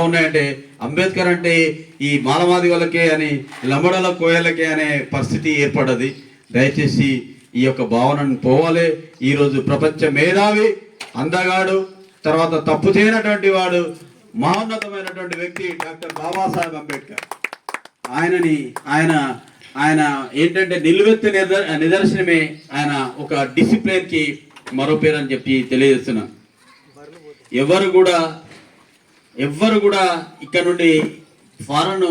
ఉన్నాయంటే అంబేద్కర్ అంటే ఈ మాలమాది వాళ్ళకే అని లంబడల కోయలకే అనే పరిస్థితి ఏర్పడ్డది. దయచేసి ఈ యొక్క భావనను పోవాలి. ఈరోజు ప్రపంచ మేధావి, అందగాడు, తర్వాత తప్పు చేయనటువంటి వాడు, మహోన్నతమైనటువంటి వ్యక్తి డాక్టర్ బాబాసాహెబ్ అంబేద్కర్. ఆయన ఏంటంటే నిలువెత్తు నిదర్శనమే. ఆయన ఒక డిసిప్లిన్కి మరో పేరు అని చెప్పి తెలియజేస్తున్నాను. ఎవరు కూడా ఇక్కడ నుండి ఫారెన్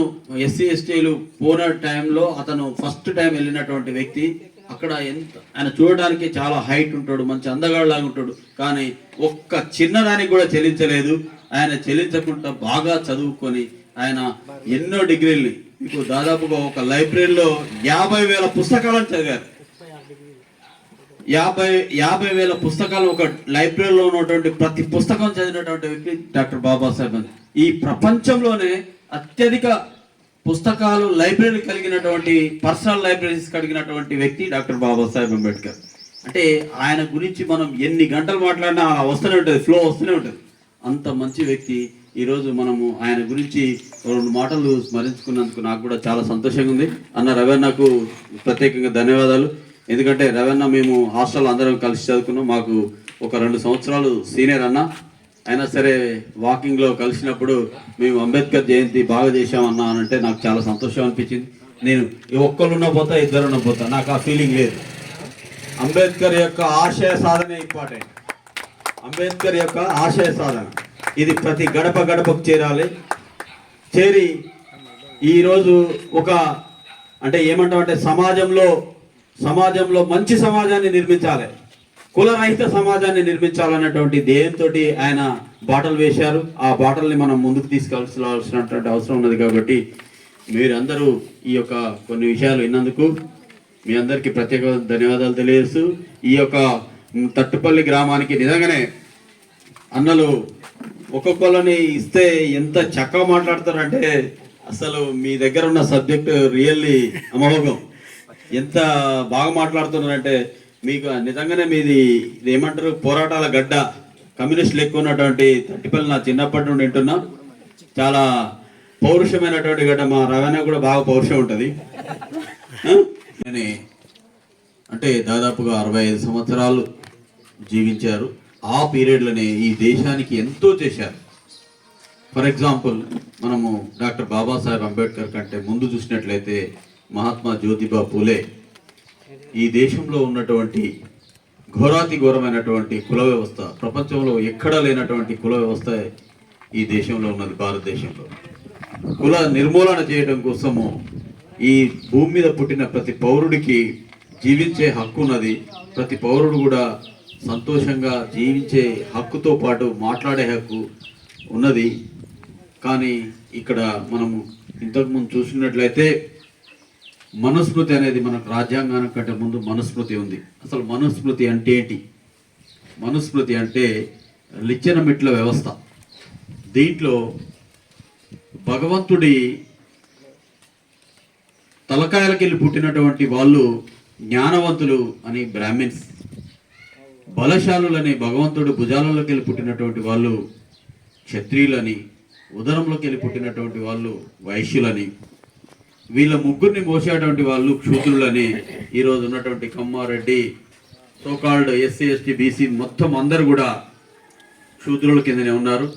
ఎస్సీ ఎస్టీలు పోయిన టైంలో అతను ఫస్ట్ టైం వెళ్ళినటువంటి వ్యక్తి. అక్కడ ఆయన చూడడానికి చాలా హైట్ ఉంటాడు, మంచి అందగాడులాగా ఉంటాడు, కానీ ఒక్క చిన్నదానికి కూడా చెల్లించలేదు. ఆయన చెల్లించకుండా బాగా చదువుకొని ఆయన ఎన్నో డిగ్రీలు, మీకు దాదాపుగా ఒక లైబ్రరీలో 50,000 పుస్తకాలను చదివారు. 50,000 పుస్తకాలు ఒక లైబ్రరీలో ఉన్నటువంటి ప్రతి పుస్తకం చదివినటువంటి వ్యక్తి డాక్టర్ బాబాసాహెబ్. ఈ ప్రపంచంలోనే అత్యధిక పుస్తకాలు లైబ్రరీ కలిగినటువంటి, పర్సనల్ లైబ్రరీస్ కలిగినటువంటి వ్యక్తి డాక్టర్ బాబాసాహెబ్ అంబేద్కర్. అంటే ఆయన గురించి మనం ఎన్ని గంటలు మాట్లాడినా అలా వస్తూనే ఉంటుంది, ఫ్లో వస్తూనే ఉంటుంది. అంత మంచి వ్యక్తి. ఈరోజు మనము ఆయన గురించి 2 మాటలు స్మరించుకున్నందుకు నాకు కూడా చాలా సంతోషంగా ఉంది. అన్న రవీణకు ప్రత్యేకంగా ధన్యవాదాలు. ఎందుకంటే రవీణ మేము హాస్టల్ అందరం కలిసి చదువుకున్నాం. మాకు ఒక 2 సంవత్సరాలు సీనియర్ అన్న. అయినా సరే వాకింగ్లో కలిసినప్పుడు మేము అంబేద్కర్ జయంతి బాగా చేశామన్నా అని అంటే నాకు చాలా సంతోషం అనిపించింది. నేను ఒక్కరున్నా పోతా, ఇద్దరున్నా పోతా, నాకు ఆ ఫీలింగ్ లేదు. అంబేద్కర్ యొక్క ఆశయ సాధనే ఇంపార్టెంట్. అంబేద్కర్ యొక్క ఆశయ సాధన ఇది ప్రతి గడప గడపకు చేరి ఈరోజు ఒక అంటే ఏమంటామంటే సమాజంలో మంచి సమాజాన్ని నిర్మించాలి, కులరహిత సమాజాన్ని నిర్మించాలన్నటువంటి ధ్యేయంతో ఆయన బాటలు వేశారు. ఆ బాటల్ని మనం ముందుకు తీసుకెళ్లాల్సినటువంటి అవసరం ఉన్నది. కాబట్టి మీరందరూ ఈ యొక్క కొన్ని విషయాలు విన్నందుకు మీ అందరికీ ప్రత్యేక ధన్యవాదాలు తెలియజేస్తూ, ఈ యొక్క తట్టుపల్లి గ్రామానికి నిజంగానే అన్నలు ఒక్కొక్కరిని ఇస్తే ఎంత చక్కగా మాట్లాడతారంటే అసలు మీ దగ్గర ఉన్న సబ్జెక్ట్ రియల్లీ అమోఘం. ఎంత బాగా మాట్లాడుతున్నారంటే మీకు నిజంగానే మీది ఇది ఏమంటారు, పోరాటాల గడ్డ, కమ్యూనిస్టులు ఎక్కువ ఉన్నటువంటి తట్టిపల్లి నా చిన్నప్పటి నుండి వింటున్నా. చాలా పౌరుషమైనటువంటి గడ్డ. మా రవాణా కూడా బాగా పౌరుషం ఉంటుంది. అంటే దాదాపుగా 65 సంవత్సరాలు జీవించారు. ఆ పీరియడ్లోనే ఈ దేశానికి ఎంతో చేశారు. ఫర్ ఎగ్జాంపుల్ మనము డాక్టర్ బాబాసాహెబ్ అంబేద్కర్ కంటే ముందు చూసినట్లయితే మహాత్మా జ్యోతిబా పూలే ఈ దేశంలో ఉన్నటువంటి ఘోరాతి ఘోరమైనటువంటి కుల వ్యవస్థ, ప్రపంచంలో ఎక్కడా లేనటువంటి కుల వ్యవస్థ ఈ దేశంలో ఉన్నది. భారతదేశంలో కుల నిర్మూలన చేయడం కోసము ఈ భూమి మీద పుట్టిన ప్రతి పౌరుడికి జీవించే హక్కు ఉన్నది. ప్రతి పౌరుడు కూడా సంతోషంగా జీవించే హక్కుతో పాటు మాట్లాడే హక్కు ఉన్నది. కానీ ఇక్కడ మనము ఇంతకుముందు చూసినట్లయితే మనుస్మృతి అనేది మనకు రాజ్యాంగానికి కంటే ముందు మనుస్మృతి ఉంది. అసలు మనుస్మృతి అంటే ఏంటి? మనుస్మృతి అంటే లిచ్చన మెట్ల వ్యవస్థ. దీంట్లో భగవంతుడి తలకాయలకెళ్ళి పుట్టినటువంటి వాళ్ళు జ్ఞానవంతులు అని బ్రాహ్మిన్స్, బలశాలులని భగవంతుడు భుజాలలోకి వెళ్ళి పుట్టినటువంటి వాళ్ళు క్షత్రియులని, ఉదరంలోకి వెళ్ళి పుట్టినటువంటి వాళ్ళు వైశ్యులని, వీళ్ళ ముగ్గురిని మోసేటువంటి వాళ్ళు క్షూద్రులని. ఈరోజు ఉన్నటువంటి Kamma Reddy, so called SC ST BC మొత్తం అందరు కూడా క్షూద్రుల కిందనే ఉన్నారు.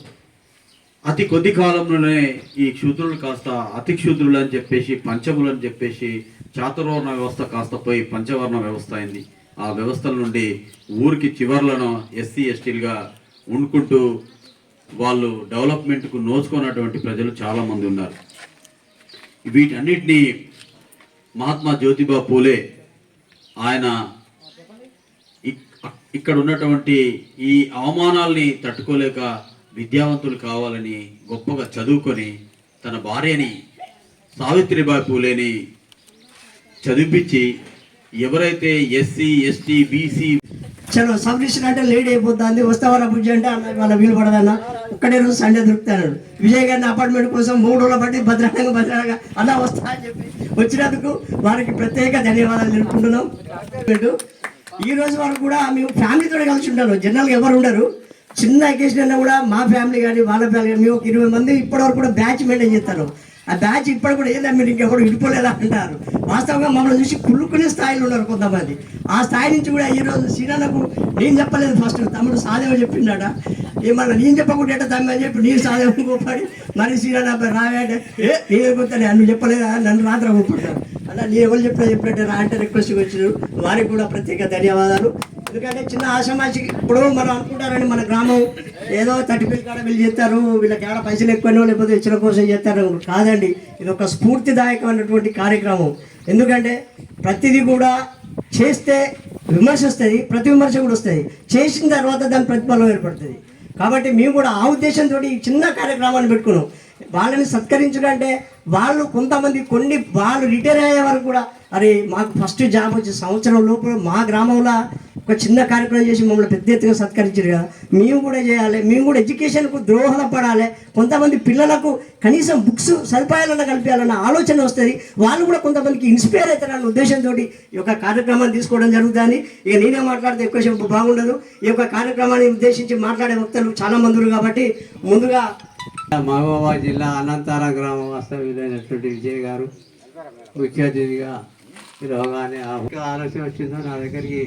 అతి కొద్ది కాలంలోనే ఈ క్షూద్రులు కాస్త అతి క్షూద్రులు అని చెప్పేసి, పంచములు అని చెప్పేసి చాతుర్వర్ణ వ్యవస్థ కాస్త పోయి పంచవర్ణ వ్యవస్థ అయింది. ఆ వ్యవస్థల నుండి ఊరికి చివర్లను ఎస్సీ ఎస్టీలుగా వండుకుంటూ వాళ్ళు డెవలప్మెంట్కు నోచుకున్నటువంటి ప్రజలు చాలామంది ఉన్నారు. వీటన్నిటినీ మహాత్మా జ్యోతిబా పూలే ఆయన ఇక్కడ ఉన్నటువంటి ఈ అవమానాల్ని తట్టుకోలేక విద్యావంతులు కావాలని గొప్పగా చదువుకొని తన భార్యని సావిత్రిబాయి పూలేని చదివించి ఎవరైతే ఎస్సీ ఎస్టీ బీసీ చలో సబ్మిషన్ అంటే లేట్ అయిపోతుంది, వస్తావరా బుజ్జి అంటే అన్న మన వీలు పడదన్న, ఒక్కడే రోజు సండే దొరుకుతాడు. విజయ్ గారిని అపార్ట్మెంట్ కోసం 3 రోజుల బట్టి భద్రంగా అలా వస్తా అని చెప్పి వచ్చినందుకు వారికి ప్రత్యేక ధన్యవాదాలు తెలుపుకుంటున్నాం. ఈ రోజు వరకు కూడా మేము ఫ్యామిలీతో కలిసి ఉంటాను. జనరల్గా ఎవరు ఉండరు, చిన్న అకేషన్ అయినా కూడా మా ఫ్యామిలీ కానీ వాళ్ళ ఫ్యామిలీ కానీ మేము ఒక 20 మంది ఇప్పటివరకు కూడా బ్యాచ్ మెయింటైన్ చేస్తారు. ఆ బ్యాచ్ ఇప్పటి కూడా ఏందా మీరు ఇంకెవరు విడిపోలేదా అంటారు. వాస్తవంగా మమ్మల్ని చూసి కుళ్ళుకునే స్థాయిలో ఉన్నారు కొంతమంది. ఆ స్థాయి నుంచి కూడా ఈరోజు శ్రీనాన్నకు నేను చెప్పలేదు, ఫస్ట్ తమ్ముడు సాదేవ చెప్పిండట, ఏమన్నా నేను చెప్పకుండా ఎట్ట తమ్మి అని చెప్పి నేను సాదేవ కోపాడి మరి శ్రీనాన్న రావేట నేను కొత్తాను నువ్వు చెప్పలేదా నన్ను రాత్రి కోపడతాను అలా నేను ఎవరు చెప్పినట్టే రా అంటే రిక్వెస్ట్ వచ్చినారు. వారికి కూడా ప్రత్యేక ధన్యవాదాలు. ఎందుకంటే చిన్న ఆశామాషి ఇప్పుడు మనం అనుకుంటారని మన గ్రామం ఏదో 30 కాడ వీళ్ళు చేస్తారు, వీళ్ళకి ఏమైనా పైసలు ఎక్కువనో లేకపోతే ఇచ్చిన కోసం చేస్తారు కాదండి. ఇది ఒక స్ఫూర్తిదాయకమైనటువంటి కార్యక్రమం. ఎందుకంటే ప్రతిదీ కూడా చేస్తే విమర్శ వస్తుంది, ప్రతి విమర్శ కూడా వస్తుంది, చేసిన తర్వాత దాని ప్రతిఫలం ఏర్పడుతుంది. కాబట్టి మేము కూడా ఆ ఉద్దేశంతో ఈ చిన్న కార్యక్రమాన్ని పెట్టుకున్నాం. వాళ్ళని సత్కరించుకుంటే వాళ్ళు కొంతమంది వాళ్ళు రిటైర్ అయ్యే వరకు కూడా అరే మాకు ఫస్ట్ జాబ్ వచ్చే సంవత్సరం లోపల మా గ్రామంలో ఒక చిన్న కార్యక్రమం చేసి మమ్మల్ని పెద్ద ఎత్తుగా సత్కరించారు కదా, మేము కూడా చేయాలి, మేము కూడా ఎడ్యుకేషన్కు దోహదపడాలి, కొంతమంది పిల్లలకు కనీసం బుక్స్ సదుపాయాలను కల్పించాలన్న ఆలోచన వస్తుంది, వాళ్ళు కూడా కొంతమందికి ఇన్స్పైర్ అవుతారన్న ఉద్దేశంతో ఈ యొక్క కార్యక్రమాన్ని తీసుకోవడం జరుగుతుంది. ఇక నేనే మాట్లాడితే ఎక్కువసేపు బాగుండదు. ఈ యొక్క కార్యక్రమాన్ని ఉద్దేశించి మాట్లాడే వక్తలు చాలా మంది ఉన్నారు కాబట్టి ముందుగా మహబూబాబాద్ జిల్లా అనంతారం గ్రామం వాస్తవ్యులైనటువంటి విజయ్ గారు ముఖ్య అతిథిగా రాగానే ఆలోచన వచ్చిందో నా దగ్గరికి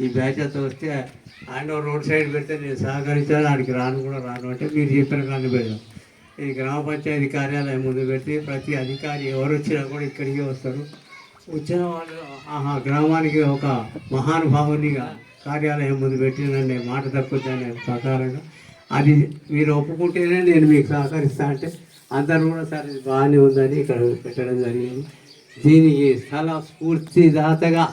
ఈ బ్యాచ్తో వస్తే ఆయన రోడ్ సైడ్ పెడితే నేను సహకరించాను, ఆడికి రాను అంటే మీరు చెప్పిన కానీ పెడదాం. ఈ గ్రామ పంచాయతీ కార్యాలయం ముందు పెట్టి ప్రతి అధికారి ఎవరు వచ్చినా కూడా ఇక్కడికి వస్తారు. వచ్చిన వాళ్ళు గ్రామానికి ఒక మహానుభావునిగా కార్యాలయం ముందు పెట్టినండి మాట తక్కువ ప్రకారంగా అది మీరు ఒప్పుకుంటేనే నేను మీకు సహకరిస్తా అంటే అందరూ కూడా సరే బాగానే ఉందని ఇక్కడ పెట్టడం జరిగింది. దీనికి స్థల స్ఫూర్తిదాతగా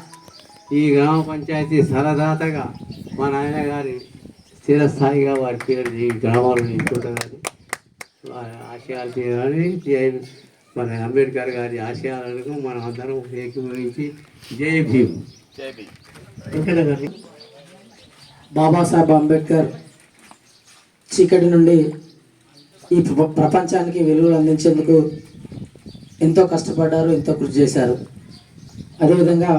ఈ గ్రామ పంచాయతీ స్థలదాతగా మా నాయన గారి స్థిరస్థాయిగా వారి పేరు ఈ గ్రామాలను నింపుతుందని ఆశయాలు చేయాలని మన అంబేద్కర్ గారి ఆశయాలకు మనం అందరం ఏకీభవించి జై భీమ్. బాబాసాహెబ్ అంబేద్కర్ చీకటి నుండి ఈ ప్రపంచానికి వెలుగులు అందించేందుకు ఎంతో కష్టపడ్డారు, ఎంతో కృషి చేశారు. అదేవిధంగా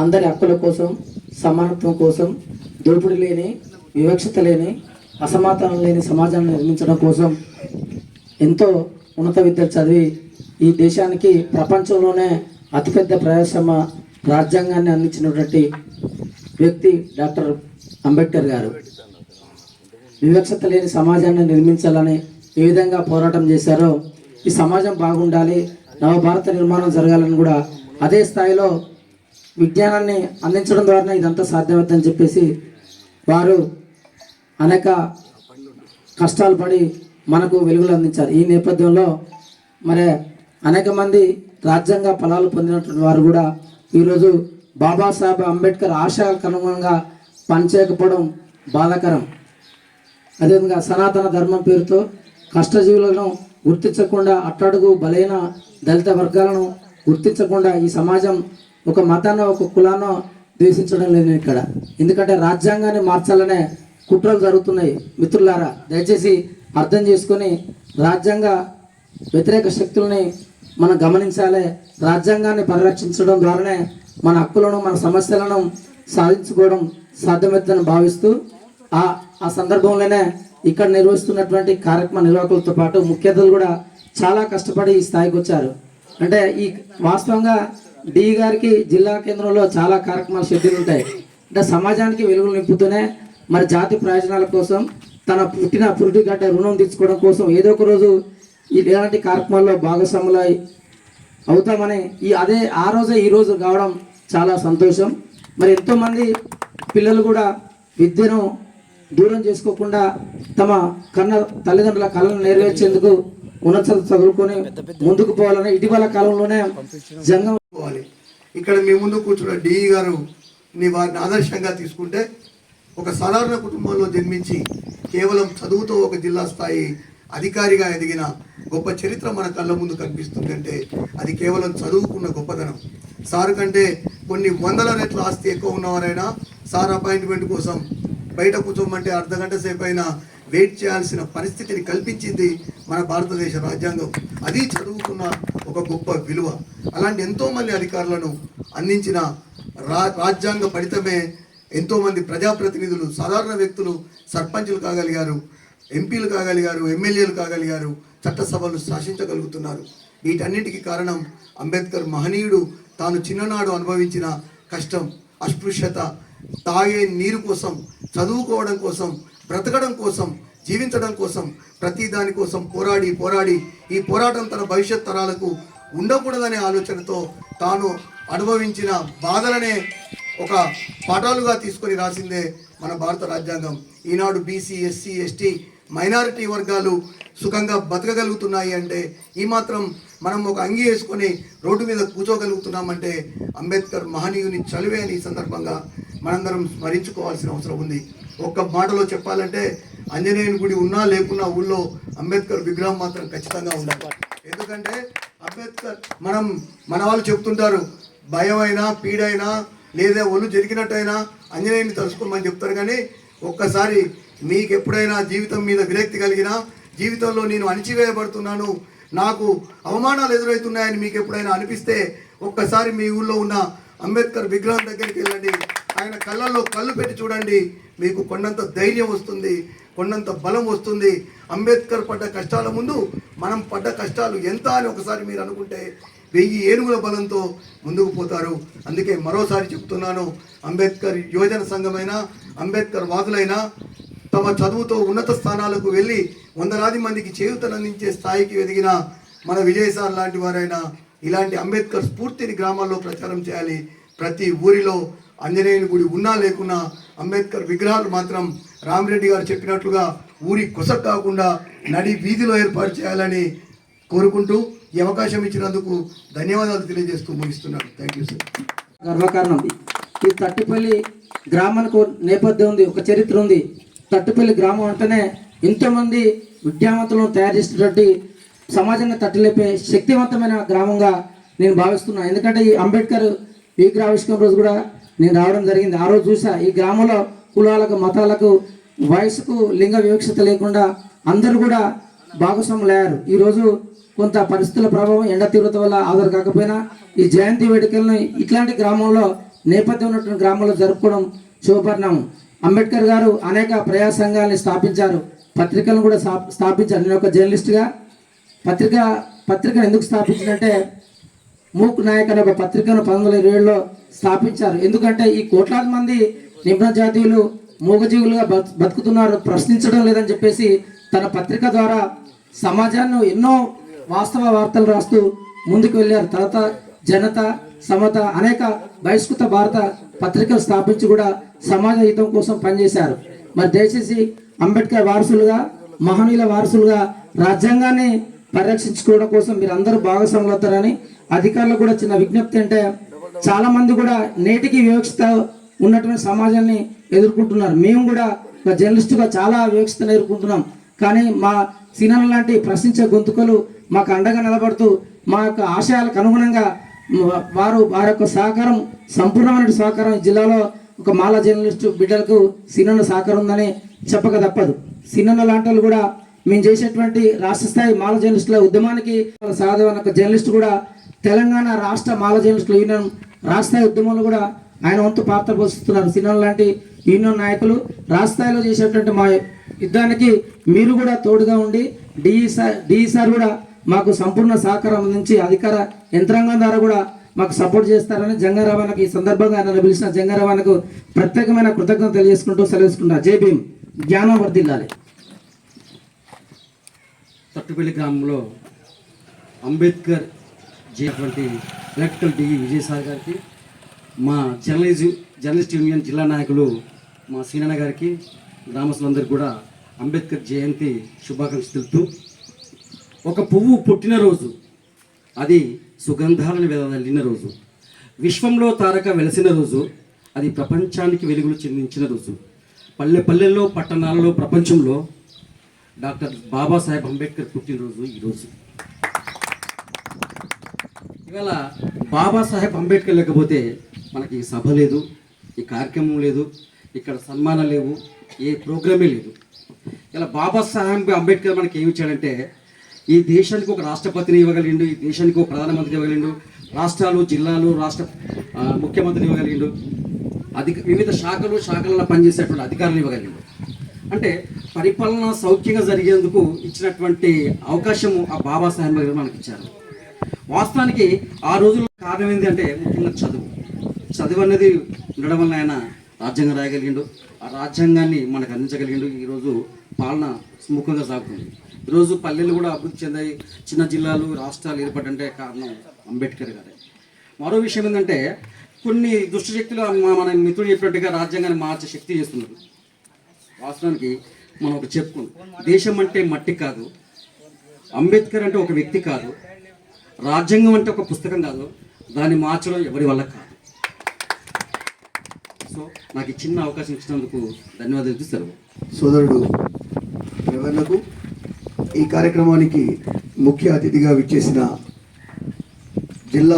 అందరి హక్కుల కోసం, సమానత్వం కోసం, దోపిడీ లేని, వివక్షత లేని, అసమానతనం లేని సమాజాన్ని నిర్మించడం కోసం ఎంతో ఉన్నత విద్యలు చదివి ఈ దేశానికి ప్రపంచంలోనే అతిపెద్ద ప్రజాస్వామ్య రాజ్యాంగాన్ని అందించినటువంటి వ్యక్తి డాక్టర్ అంబేద్కర్ గారు. వివక్షత లేని సమాజాన్ని నిర్మించాలని ఏ విధంగా పోరాటం చేశారో, ఈ సమాజం బాగుండాలి, నవభారత నిర్మాణం జరగాలని కూడా అదే స్థాయిలో విజ్ఞానాన్ని అందించడం ద్వారా ఇదంతా సాధ్యమవుతుందని చెప్పేసి వారు అనేక కష్టాలు పడి మనకు వెలుగులు అందించారు. ఈ నేపథ్యంలో మరి అనేక మంది రాజ్యాంగ ఫలాలు పొందినటువంటి వారు కూడా ఈరోజు బాబాసాహెబ్ అంబేద్కర్ ఆశయాలకు అనుగుణంగా పనిచేయకపోవడం బాధాకరం. అదేవిధంగా సనాతన ధర్మం పేరుతో కష్టజీవులను గుర్తించకుండా, అట్టడుగు బలైన దళిత వర్గాలను గుర్తించకుండా ఈ సమాజం ఒక మతాన్నో ఒక కులాన్నో ద్వేషించడం లేదు ఇక్కడ. ఎందుకంటే రాజ్యాంగాన్ని మార్చాలనే కుట్రలు జరుగుతున్నాయి. మిత్రులారా, దయచేసి అర్థం చేసుకొని రాజ్యాంగ వ్యతిరేక శక్తుల్ని మనం గమనించాలి. రాజ్యాంగాన్ని పరిరక్షించడం ద్వారానే మన హక్కులను, మన సమస్యలను సాధించుకోవడం సాధ్యమవుతుందని భావిస్తూ ఆ సందర్భంలోనే ఇక్కడ నిర్వహిస్తున్నటువంటి కార్యక్రమ నిర్వాహకులతో పాటు ముఖ్య అతిథులు కూడా చాలా కష్టపడి ఈ స్థాయికి వచ్చారు. అంటే ఈ వాస్తవంగా డి గారికి జిల్లా కేంద్రంలో చాలా కార్యక్రమాలు షెడ్యూల్ ఉంటాయి. అంటే సమాజానికి వెలుగులు నింపుతూనే మరి జాతి ప్రయోజనాల కోసం, తన పుట్టిన పురిటిగడ్డ రుణం తీర్చుకోవడం కోసం ఏదో ఒక రోజు ఇలాంటి కార్యక్రమాల్లో భాగస్వాములు అవుతామని ఆ రోజే ఈ రోజు కావడం చాలా సంతోషం. మరి ఎంతోమంది పిల్లలు కూడా విద్యను దూరం చేసుకోకుండా తమ తల్లిదండ్రుల కళను నెరవేర్చేందుకు ఉన్నత చదువుకొని ముందుకు పోవాలని ఇటీవల కాలంలోనే జంగం పోవాలి. ఇక్కడ మీ ముందు కూర్చున్న డిఈ గారు వారిని ఆదర్శంగా తీసుకుంటే ఒక సాధారణ కుటుంబంలో జన్మించి కేవలం చదువుతో ఒక జిల్లా స్థాయి అధికారిగా ఎదిగిన గొప్ప చరిత్ర మన కళ్ళ ముందు కనిపిస్తుందంటే అది కేవలం చదువుకున్న గొప్పదనం. సార్ కంటే కొన్ని వందల రెట్ల ఆస్తి ఎక్కువ ఉన్నవారైనా సార్ అపాయింట్మెంట్ కోసం బయట కూర్చోమంటే అర్ధగంట సేపు అయినా వెయిట్ చేయాల్సిన పరిస్థితిని కల్పించింది మన భారతదేశ రాజ్యాంగం. అది చదువుకున్న ఒక గొప్ప విలువ. అలాంటి ఎంతోమంది అధికారులను అందించిన రాజ్యాంగ ఫలితమే ఎంతోమంది ప్రజాప్రతినిధులు, సాధారణ వ్యక్తులు సర్పంచులు కాగలిగారు, ఎంపీలు కాగలిగారు, ఎమ్మెల్యేలు కాగలిగారు, చట్టసభలు శాసించగలుగుతున్నారు. వీటన్నిటికీ కారణం అంబేద్కర్ మహనీయుడు తాను చిన్ననాడు అనుభవించిన కష్టం, అస్పృశ్యత, తాగే నీరు కోసం, చదువుకోవడం కోసం, బ్రతకడం కోసం, జీవించడం కోసం, ప్రతి దాని కోసం పోరాడి ఈ పోరాటం తన భవిష్యత్ తరాలకు ఉండకూడదనే ఆలోచనతో తాను అనుభవించిన బాధలనే ఒక పాఠాలుగా తీసుకొని రాసిందే మన భారత రాజ్యాంగం. ఈనాడు బీసీ, ఎస్సీ, ఎస్టీ, మైనారిటీ వర్గాలు సుఖంగా బతకగలుగుతున్నాయి అంటే, ఈ మాత్రం మనం ఒక అంగి వేసుకొని రోడ్డు మీద కూర్చోగలుగుతున్నామంటే అంబేద్కర్ మహనీయుని చలివే అని ఈ సందర్భంగా మనందరం స్మరించుకోవాల్సిన అవసరం ఉంది. ఒక్క మాటలో చెప్పాలంటే ఆంజనేయుని గుడి ఉన్నా లేకున్నా ఊళ్ళో అంబేద్కర్ విగ్రహం మాత్రం ఖచ్చితంగా ఉండాలి. ఎందుకంటే అంబేద్కర్ మన వాళ్ళు చెప్తుంటారు, భయమైనా పీడైనా లేదా ఒళ్ళు జరిగినట్టయినా ఆంజనేయుని తలుసుకోమని చెప్తారు. కానీ ఒక్కసారి మీకు ఎప్పుడైనా జీవితం మీద విరక్తి కలిగినా, జీవితంలో నేను అణిచివేయబడుతున్నాను, నాకు అవమానాలు ఎదురవుతున్నాయని మీకు ఎప్పుడైనా అనిపిస్తే ఒక్కసారి మీ ఊళ్ళో ఉన్న అంబేద్కర్ విగ్రహం దగ్గరికి వెళ్ళండి, ఆయన కళ్ళల్లో కళ్ళు పెట్టి చూడండి, మీకు కొండంత ధైర్యం వస్తుంది, కొండంత బలం వస్తుంది. అంబేద్కర్ పడ్డ కష్టాల ముందు మనం పడ్డ కష్టాలు ఎంత అని ఒకసారి మీరు అనుకుంటే 1000 ఏనుగుల బలంతో ముందుకు పోతారు. అందుకే మరోసారి చెప్తున్నాను, అంబేద్కర్ యువజన సంఘమైనా, అంబేద్కర్ వాదులైనా తమ చదువుతో ఉన్నత స్థానాలకు వెళ్ళి 100 మందికి చేయూతనందించే స్థాయికి ఎదిగిన మన విజయసార్ లాంటి వారైనా ఇలాంటి అంబేద్కర్ స్ఫూర్తిని గ్రామాల్లో ప్రచారం చేయాలి. ప్రతి ఊరిలో ఆంజనేయుని గుడి ఉన్నా లేకున్నా అంబేద్కర్ విగ్రహాలు మాత్రం రామిరెడ్డి గారు చెప్పినట్లుగా ఊరి కొస కాకుండా నడి వీధిలో ఏర్పాటు చేయాలని కోరుకుంటూ ఈ అవకాశం ఇచ్చినందుకు ధన్యవాదాలు తెలియజేస్తూ ముగిస్తున్నాను. Thank you sir. గర్వకారణం. ఈ తట్టిపల్లి గ్రామానికి నేపథ్యం ఉంది, ఒక చరిత్ర ఉంది. తట్టుపల్లి గ్రామం అంటేనే ఎంతోమంది విద్యావంతులను తయారు చేసేటటువంటి సమాజాన్ని తట్టులేపే శక్తివంతమైన గ్రామంగా నేను భావిస్తున్నాను. ఎందుకంటే ఈ అంబేద్కర్ విగ్రహావిష్కరణ రోజు కూడా నేను రావడం జరిగింది. ఆ రోజు చూసా ఈ గ్రామంలో కులాలకు, మతాలకు, వయసుకు, లింగ వివక్షత లేకుండా అందరూ కూడా భాగస్వాములయ్యారు. ఈరోజు కొంత పరిస్థితుల ప్రభావం, ఎండ తీవ్రత వల్ల హాజరు కాకపోయినా ఈ జయంతి వేడుకలను ఇట్లాంటి గ్రామంలో, నేపథ్యం ఉన్నటువంటి గ్రామంలో జరుపుకోవడం శుభపరిణామం. అంబేద్కర్ గారు అనేక ప్రజా సంఘాలని స్థాపించారు, పత్రికలను కూడా స్థాపించారు. నేను ఒక జర్నలిస్ట్గా పత్రికను ఎందుకు స్థాపించారంటే, మూక్ నాయక్ అనే ఒక పత్రికను 1927లో స్థాపించారు. ఎందుకంటే ఈ కోట్లాది మంది నిమ్న జాతీయులు మూగజీవులుగా బతుకుతున్నారు, ప్రశ్నించడం లేదని చెప్పేసి తన పత్రిక ద్వారా సమాజాన్ని ఎన్నో వాస్తవ వార్తలు రాస్తూ ముందుకు వెళ్ళారు. తర్వాత జనత, సమత అనేక బహిష్కృత భారత పత్రికలు స్థాపించి కూడా సమాజ హితం కోసం పనిచేశారు. మరి దయచేసి అంబేద్కర్ వారసులుగా, మహనీయుల వారసులుగా రాజ్యాంగాన్ని పరిరక్షించుకోవడం కోసం మీరు అందరూ భాగస్వాములు అవుతారని అధికారులకు కూడా చిన్న విజ్ఞప్తి. అంటే చాలా మంది కూడా నేటికి వివక్షత ఉన్నటువంటి సమాజాన్ని ఎదుర్కొంటున్నారు. మేము కూడా ఒక జర్నలిస్టుగా చాలా వివక్షతను ఎదుర్కొంటున్నాం. కానీ మా సినిమా లాంటి ప్రశ్నించే గొంతుకలు మాకు అండగా నిలబడుతూ మా యొక్క ఆశయాలకు అనుగుణంగా వారి యొక్క సహకారం, సంపూర్ణమైన సహకారం ఈ జిల్లాలో ఒక మాల జర్నలిస్టు బిడ్డలకు సినిమా సహకారం ఉందని చెప్పక తప్పదు. సినిమా లాంటి వాళ్ళు కూడా మేము చేసేటువంటి రాష్ట్ర స్థాయి మాల జర్నలిస్టుల ఉద్యమానికి సాధవన ఒక జర్నలిస్టు కూడా తెలంగాణ రాష్ట్ర మాల జర్నలిస్టుల యూనియన్ రాష్ట్ర స్థాయి ఉద్యమంలో కూడా ఆయన వంతు పాత్ర పోషిస్తున్నారు. సినిమా లాంటి యూనియన్ నాయకులు రాష్ట్ర స్థాయిలో చేసేటువంటి మా యుద్ధానికి మీరు కూడా తోడుగా ఉండి డిఈ సార్ కూడా మాకు సంపూర్ణ సహకారం అందించి అధికార యంత్రాంగం ద్వారా కూడా మాకు సపోర్ట్ చేస్తారని జంగారావానికి ఈ సందర్భంగా నన్ను పిలిచిన జంగారావానికి ప్రత్యేకమైన కృతజ్ఞత తెలియజేసుకుంటూ సెలవుకుంటా. జై భీమ్, జ్ఞానం వర్ధిల్లాలి. తట్టుపల్లి గ్రామంలో అంబేద్కర్ చేసినటువంటి ఎలక్ట్రికల్ డిఈ విజయసాయి గారికి, మా జర్నలిస్ట్ యూనియన్ జిల్లా నాయకులు మా సీనన్న గారికి, గ్రామస్తులందరికీ కూడా అంబేద్కర్ జయంతి శుభాకాంక్షలు తెలుపుతూ, ఒక పువ్వు పుట్టినరోజు, అది సుగంధాలను వెదజల్లిన రోజు, విశ్వంలో తారక వెలసిన రోజు, అది ప్రపంచానికి వెలుగులు చెందించిన రోజు, పల్లె పల్లెల్లో, పట్టణాలలో, ప్రపంచంలో డాక్టర్ బాబాసాహెబ్ అంబేద్కర్ పుట్టినరోజు ఈరోజు. ఇవాళ బాబాసాహెబ్ అంబేద్కర్ లేకపోతే మనకి సభ లేదు, ఈ కార్యక్రమం లేదు, ఇక్కడ సన్మానం లేవు, ఏ ప్రోగ్రామే లేదు. ఇలా బాబాసాహెబ్ అంబేద్కర్ మనకి ఏమి ఇచ్చాడంటే, ఈ దేశానికి ఒక రాష్ట్రపతిని ఇవ్వగలిగిండు, ఈ దేశానికి ఒక ప్రధానమంత్రి ఇవ్వగలిగిండు, రాష్ట్రాలు, జిల్లాలు, రాష్ట్ర ముఖ్యమంత్రిని ఇవ్వగలిగిండు. వివిధ శాఖలలో పనిచేసేటువంటి అధికారులు ఇవ్వగలిగిండు. అంటే పరిపాలన సౌఖ్యంగా జరిగేందుకు ఇచ్చినటువంటి అవకాశము ఆ బాబాసాహెబ్ అంబేద్కర్ మనకి ఇచ్చారు. వాస్తవానికి ఆ రోజుల్లో కారణం ఏంటి అంటే ముఖ్యంగా చదువు అనేది ఉండడం వల్ల ఆయన రాజ్యాంగం రాయగలిగిండు. ఆ రాజ్యాంగాన్ని మనకు అందించగలిగిండు. ఈరోజు పాలన సుముఖంగా సాగుతుంది. ఈరోజు పల్లెలు కూడా అభివృద్ధి చెందాయి, చిన్న జిల్లాలు రాష్ట్రాలు ఏర్పడంటే కారణం అంబేద్కర్ గారే. మరో విషయం ఏంటంటే కొన్ని దుష్టశక్తులు మన మిత్రుడు చెప్పినట్టుగా రాజ్యాంగాన్ని మార్చే శక్తి చేస్తున్నారు. వాస్తవానికి మనం ఒక చెప్పుకుంటాం, దేశం అంటే మట్టి కాదు, అంబేద్కర్ అంటే ఒక వ్యక్తి కాదు, రాజ్యాంగం అంటే ఒక పుస్తకం కాదు, దాన్ని మార్చడం ఎవరి వల్ల కాదు. సో నాకు ఈ చిన్న అవకాశం ఇచ్చినందుకు ధన్యవాదాలు ఇస్తారు. సోదరుడు రేవణ్ణకు ఈ కార్యక్రమానికి ముఖ్య అతిథిగా విచ్చేసిన జిల్లా